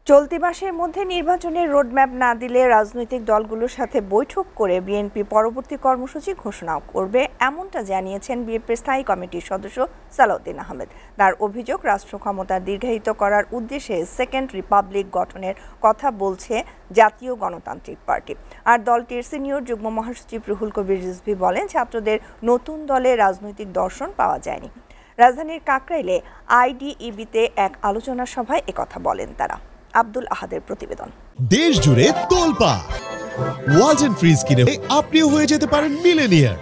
চলতি মাসের মধ্যে নির্বাচনের রোডম্যাপ না দিলে রাজনৈতিক দলগুলোর সাথে বৈঠক করে বিএনপি পরবর্তী কর্মসূচি ঘোষণা করবে, এমনটা জানিয়েছেন বিএনপির স্থায়ী কমিটির সদস্য সালাউদ্দিন আহমেদ। তার অভিযোগ, রাষ্ট্র ক্ষমতা দীর্ঘায়িত করার উদ্দেশ্যে সেকেন্ড রিপাবলিক গঠনের কথা বলছে জাতীয় গণতান্ত্রিক পার্টি। আর দলটির সিনিয়র যুগ্ম মহাসচিব রুহুল কবির রিজভী বলেন, ছাত্রদের নতুন দলে রাজনৈতিক দর্শন পাওয়া যায়নি। রাজধানীর কাকরাইলে আইডিইবিতে এক আলোচনা সভায় একথা বলেন তারা। আব্দুল আহাদের প্রতিবেদন। দেশ জুড়ে তোলপাড় ওয়ালটন ফ্রিজ কিনে আপনিও হয়ে যেতে পারেন মিলেনিয়ার।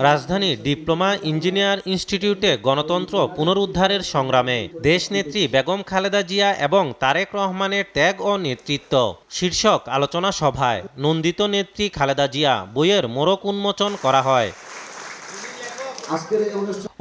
রাজধানীর ডিপ্লোমা ইঞ্জিনিয়ার ইনস্টিটিউটে গণতন্ত্র পুনরুদ্ধারের সংগ্রামে দেশনেত্রী বেগম খালেদা জিয়া এবং তারেক রহমানের ত্যাগ ও নেতৃত্ব শীর্ষক আলোচনা সভায় নন্দিত নেত্রী খালেদা জিয়া বইয়ের মোড়ক উন্মোচন করা হয়।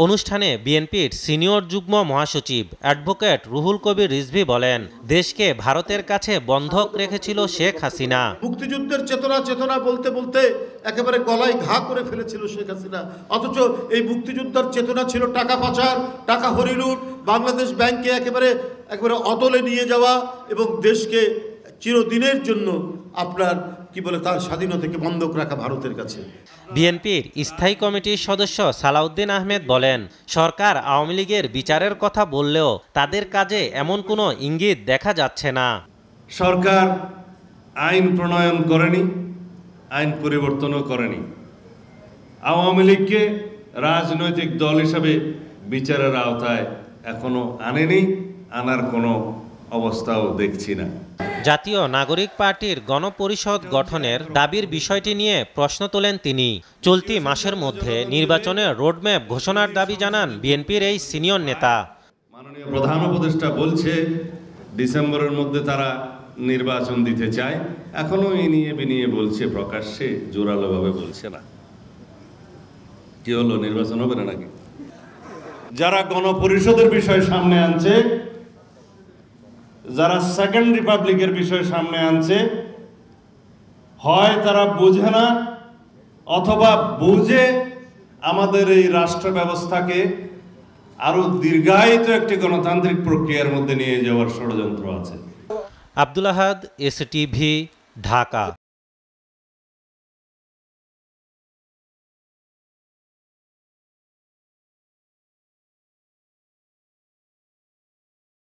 অনুষ্ঠানে বিএনপির সিনিয়র যুগ্ম মহাসচিব অ্যাডভোকেট রুহুল কবির রিজভী বলেন, দেশকে ভারতের কাছে বন্ধক রেখেছিল শেখ হাসিনা। মুক্তিযুদ্ধের চেতনা বলতে বলতে একেবারে গলায় ঘা করে ফেলেছিল শেখ হাসিনা। অথচ এই মুক্তিযুদ্ধের চেতনা ছিল টাকা পাচার, টাকা হরিলুট, বাংলাদেশ ব্যাংকে একেবারে অদলে নিয়ে যাওয়া এবং দেশকে চিরদিনের জন্য তার স্বাধীনতাকে বন্ধক রাখা ভারতের কাছে। বিএনপির স্থায়ী কমিটির সদস্য সালাউদ্দিন আহমেদ বলেন, সরকার আওয়ামী লীগের বিচারের কথা বললেও তাদের কাজে এমন কোনো ইঙ্গিত দেখা যাচ্ছে না। সরকার আইন প্রণয়ন করেনি, আইন পরিবর্তনও করেনি। আওয়ামী লীগকে রাজনৈতিক দল হিসাবে বিচারের আওতায় এখনো আনেনি, আনার কোনো অবস্থাও দেখছি না। জাতীয় নাগরিক পার্টির গণপরিষদ গঠনের দাবির বিষয়টি নিয়ে প্রশ্ন তোলেন তিনি। চলতি মাসের মধ্যে নির্বাচনের রোডম্যাপ ঘোষণার দাবি জানান বিএনপির এই সিনিয়র নেতা। মাননীয় প্রধান উপদেষ্টা বলছে ডিসেম্বরের মধ্যে তারা নির্বাচন দিতে চায়, এখনো এই নিয়ে বলছে, প্রকাশ্যে জোরালোভাবে বলছে না। কি হলো, নির্বাচন হবে না নাকি? যারা গণপরিষদের বিষয় সামনে আনছে, যারা সেকেন্ড রিপাবলিকের বিষয় সামনে আনছে, হয় তারা বোঝে না অথবা বুঝে আমাদের এই রাষ্ট্র ব্যবস্থাকে আরো দীর্ঘায়িত একটি গণতান্ত্রিক প্রক্রিয়ার মধ্যে নিয়ে যাওয়ার ষড়যন্ত্র আছে। আব্দুল আহাদ, এসটিভি, ঢাকা।